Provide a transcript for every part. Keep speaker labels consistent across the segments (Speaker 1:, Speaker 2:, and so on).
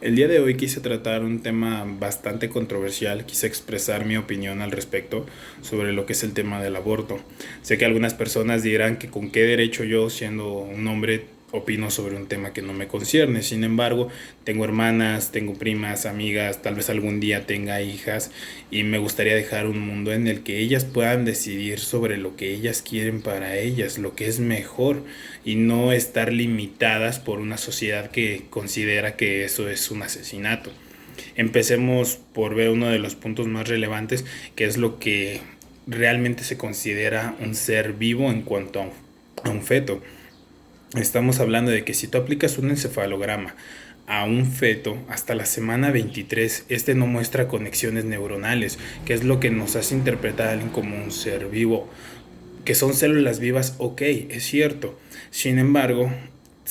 Speaker 1: El día de hoy quise tratar un tema bastante controversial, quise expresar mi opinión al respecto sobre lo que es el tema del aborto. Sé que algunas personas dirán que con qué derecho yo, siendo un hombre, opino sobre un tema que no me concierne. Sin embargo, tengo hermanas, tengo primas, amigas, tal vez algún día tenga hijas y me gustaría dejar un mundo en el que ellas puedan decidir sobre lo que ellas quieren para ellas, lo que es mejor y no estar limitadas por una sociedad que considera que eso es un asesinato. Empecemos por ver uno de los puntos más relevantes, que es lo que realmente se considera un ser vivo en cuanto a un feto. Estamos hablando de que si tú aplicas un encefalograma a un feto hasta la semana 23, este no muestra conexiones neuronales, que es lo que nos hace interpretar a alguien como un ser vivo. Que son células vivas, ok, es cierto. Sin embargo,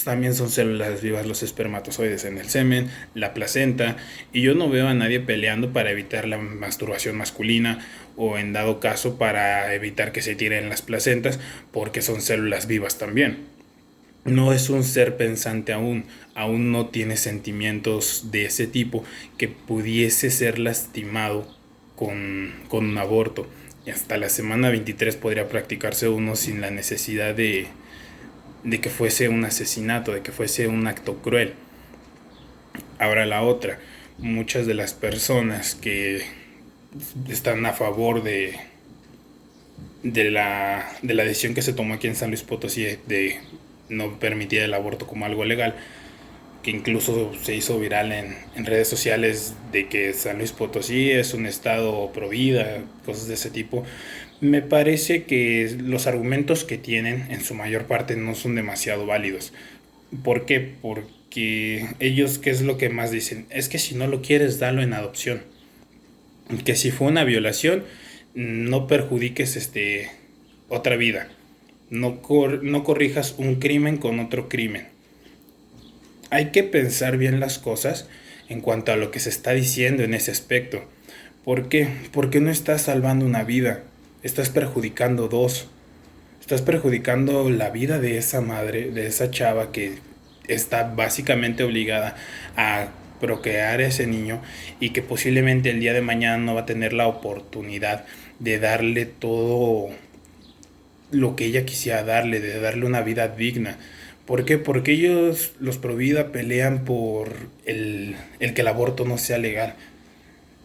Speaker 1: también son células vivas los espermatozoides en el semen, la placenta, y yo no veo a nadie peleando para evitar la masturbación masculina o en dado caso para evitar que se tiren las placentas porque son células vivas también. No es un ser pensante aún no tiene sentimientos de ese tipo que pudiese ser lastimado con un aborto. Y hasta la semana 23 podría practicarse uno sin la necesidad de que fuese un asesinato, de que fuese un acto cruel. Ahora la otra, muchas de las personas que están a favor de la decisión que se tomó aquí en San Luis Potosí de no permitir el aborto como algo legal, que incluso se hizo viral en redes sociales de que San Luis Potosí es un estado pro vida, cosas de ese tipo. Me parece que los argumentos que tienen en su mayor parte no son demasiado válidos. ¿Por qué? Porque ellos, ¿qué es lo que más dicen? Es que si no lo quieres, dalo en adopción. Que si fue una violación, no perjudiques otra vida. No corrijas un crimen con otro crimen. Hay que pensar bien las cosas en cuanto a lo que se está diciendo en ese aspecto. ¿Por qué? Porque no estás salvando una vida, estás perjudicando dos. Estás perjudicando la vida de esa madre, de esa chava que está básicamente obligada a procrear a ese niño y que posiblemente el día de mañana no va a tener la oportunidad de darle todo lo que ella quisiera darle, de darle una vida digna. ¿Por qué? Porque ellos, los Provida, pelean por el que el aborto no sea legal.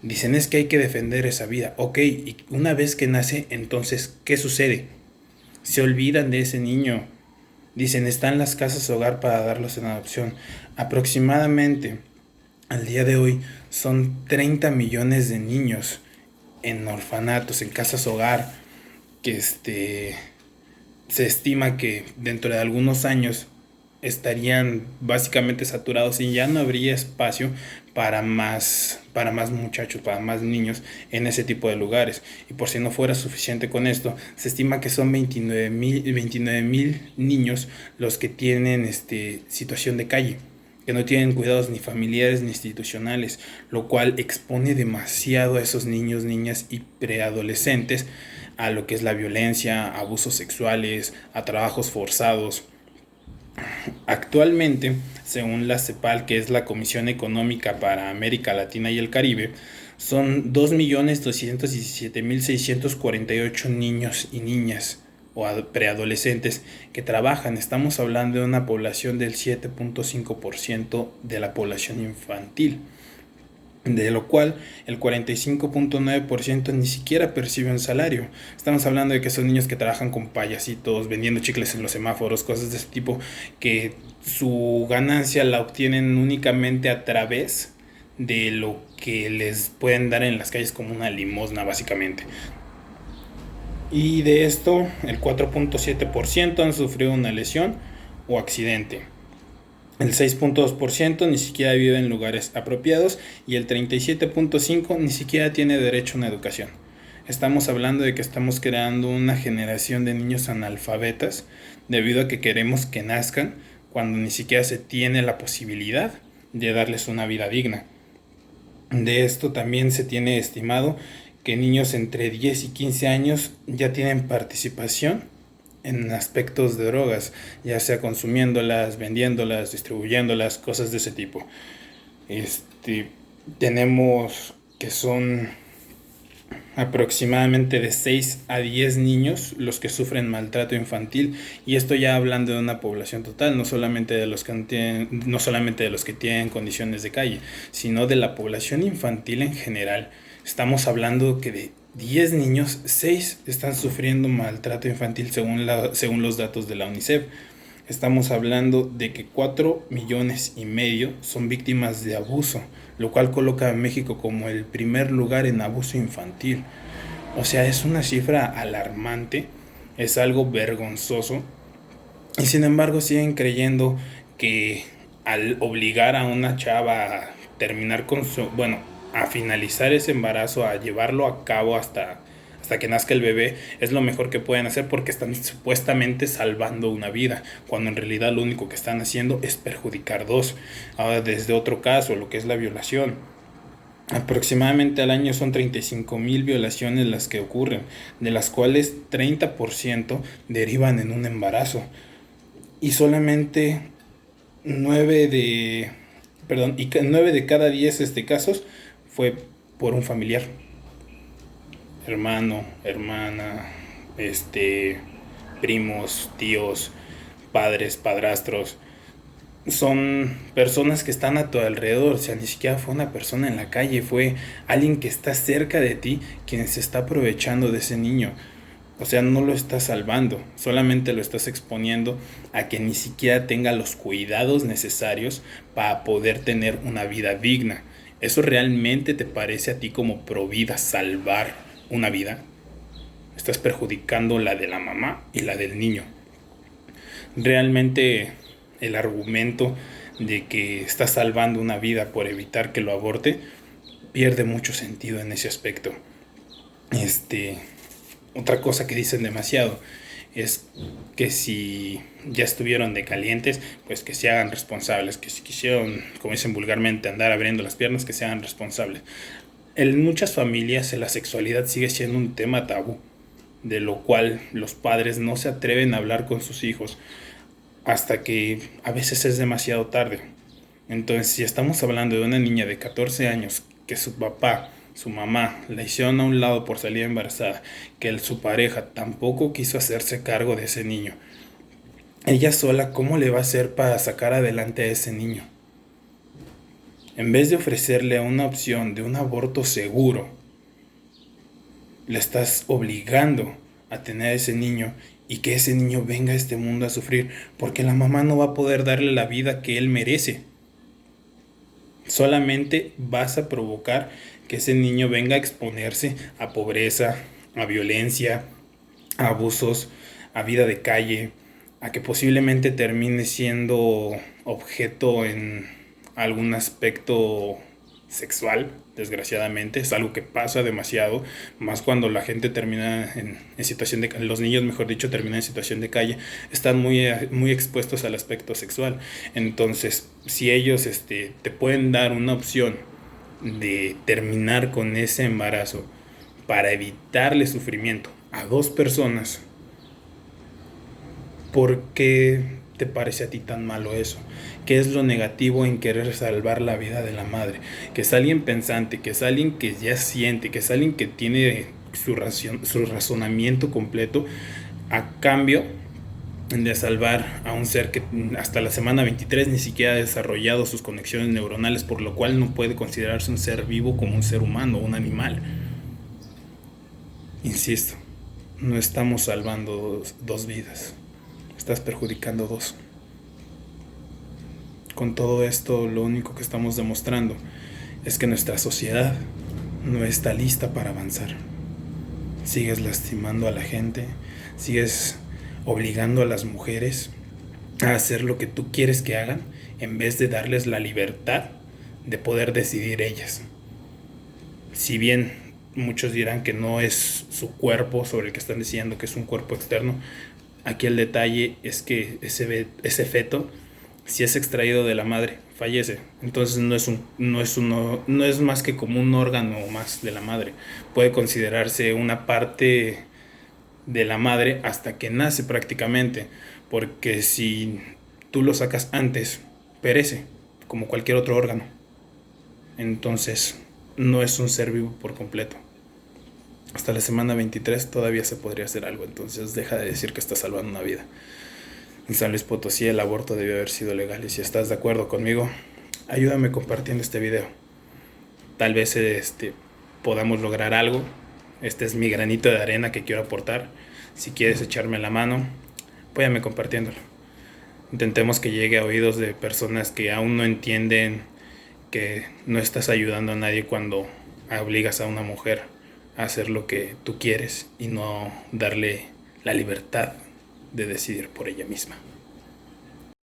Speaker 1: Dicen es que hay que defender esa vida. Ok, y una vez que nace, entonces, ¿qué sucede? Se olvidan de ese niño. Dicen, están las casas hogar para darlos en adopción. Aproximadamente, al día de hoy, son 30 millones de niños en orfanatos, en casas hogar, que se estima que dentro de algunos años estarían básicamente saturados y ya no habría espacio para más muchachos, para más niños en ese tipo de lugares. Y por si no fuera suficiente con esto, se estima que son 29,000 niños los que tienen situación de calle, que no tienen cuidados ni familiares ni institucionales, lo cual expone demasiado a esos niños, niñas y preadolescentes a lo que es la violencia, abusos sexuales, a trabajos forzados. Actualmente, según la CEPAL, que es la Comisión Económica para América Latina y el Caribe, son 2.217.648 niños y niñas o preadolescentes que trabajan. Estamos hablando de una población del 7,5% de la población infantil, de lo cual el 45,9% ni siquiera percibe un salario. Estamos hablando de que son niños que trabajan con payasitos, vendiendo chicles en los semáforos, cosas de ese tipo, que su ganancia la obtienen únicamente a través de lo que les pueden dar en las calles como una limosna básicamente. Y de esto el 4,7% han sufrido una lesión o accidente. El 6,2% ni siquiera vive en lugares apropiados y el 37,5% ni siquiera tiene derecho a una educación. Estamos hablando de que estamos creando una generación de niños analfabetas debido a que queremos que nazcan cuando ni siquiera se tiene la posibilidad de darles una vida digna. De esto también se tiene estimado que niños entre 10 y 15 años ya tienen participación en aspectos de drogas, ya sea consumiéndolas, vendiéndolas, distribuyéndolas, cosas de ese tipo. Este, tenemos que son aproximadamente de 6 a 10 niños los que sufren maltrato infantil, y esto ya hablando de una población total, no solamente de los que no solamente de los que tienen condiciones de calle, sino de la población infantil en general. Estamos hablando que de 10 niños, 6 están sufriendo maltrato infantil según los datos de la UNICEF. Estamos hablando de que 4,5 millones son víctimas de abuso, lo cual coloca a México como el primer lugar en abuso infantil. O sea, es una cifra alarmante, es algo vergonzoso, y sin embargo siguen creyendo que al obligar a una chava a terminar con bueno, a finalizar ese embarazo, a llevarlo a cabo hasta que nazca el bebé, es lo mejor que pueden hacer porque están supuestamente salvando una vida, cuando en realidad lo único que están haciendo es perjudicar dos. Ahora, desde otro caso, lo que es la violación. Aproximadamente al año son 35,000 violaciones las que ocurren, de las cuales 30% derivan en un embarazo. Y solamente 9 de, perdón, y 9 de cada 10 casos fue por un familiar, hermano, hermana, primos, tíos, padres, padrastros. Son personas que están a tu alrededor, o sea, ni siquiera fue una persona en la calle, fue alguien que está cerca de ti quien se está aprovechando de ese niño. O sea, no lo estás salvando, solamente lo estás exponiendo a que ni siquiera tenga los cuidados necesarios para poder tener una vida digna. ¿Eso realmente te parece a ti como provida salvar una vida? Estás perjudicando la de la mamá y la del niño. Realmente el argumento de que estás salvando una vida por evitar que lo aborte pierde mucho sentido en ese aspecto. Otra cosa que dicen demasiado es que si ya estuvieron de calientes, pues que se hagan responsables, que si quisieron, como dicen vulgarmente, andar abriendo las piernas, que se hagan responsables. En muchas familias la sexualidad sigue siendo un tema tabú, de lo cual los padres no se atreven a hablar con sus hijos hasta que a veces es demasiado tarde. Entonces, si estamos hablando de una niña de 14 años que su papá, su mamá la hicieron a un lado por salir embarazada, que su pareja tampoco quiso hacerse cargo de ese niño, ella sola, ¿cómo le va a hacer para sacar adelante a ese niño? En vez de ofrecerle una opción de un aborto seguro, le estás obligando a tener a ese niño y que ese niño venga a este mundo a sufrir porque la mamá no va a poder darle la vida que él merece. Solamente vas a provocar que ese niño venga a exponerse a pobreza, a violencia, a abusos, a vida de calle, a que posiblemente termine siendo objeto en algún aspecto sexual. Desgraciadamente es algo que pasa demasiado, más cuando la gente termina en situación de, los niños mejor dicho, terminan en situación de calle, están muy expuestos al aspecto sexual. Entonces, si ellos te pueden dar una opción de terminar con ese embarazo para evitarle sufrimiento a dos personas, ¿por qué te parece a ti tan malo eso? ¿Qué es lo negativo en querer salvar la vida de la madre? Que es alguien pensante, que es alguien que ya siente, que es alguien que tiene su razonamiento completo, a cambio de salvar a un ser que hasta la semana 23 ni siquiera ha desarrollado sus conexiones neuronales, por lo cual no puede considerarse un ser vivo como un ser humano, un animal. Insisto, no estamos salvando dos vidas, estás perjudicando dos. Con todo esto, lo único que estamos demostrando es que nuestra sociedad no está lista para avanzar. Sigues lastimando a la gente, sigues obligando a las mujeres a hacer lo que tú quieres que hagan en vez de darles la libertad de poder decidir ellas. Si bien muchos dirán que no es su cuerpo sobre el que están diciendo que es un cuerpo externo, aquí el detalle es que ese feto, si es extraído de la madre, fallece. Entonces no es más que como un órgano más de la madre. Puede considerarse una parte de la madre hasta que nace prácticamente, porque si tú lo sacas antes, perece, como cualquier otro órgano. Entonces, no es un ser vivo por completo. Hasta la semana 23 todavía se podría hacer algo, entonces deja de decir que estás salvando una vida. En San Luis Potosí el aborto debió haber sido legal, y si estás de acuerdo conmigo, ayúdame compartiendo este video. Tal vez podamos lograr algo. Este es mi granito de arena que quiero aportar. Si quieres echarme la mano, apóyame compartiéndolo. Intentemos que llegue a oídos de personas que aún no entienden que no estás ayudando a nadie cuando obligas a una mujer a hacer lo que tú quieres y no darle la libertad de decidir por ella misma.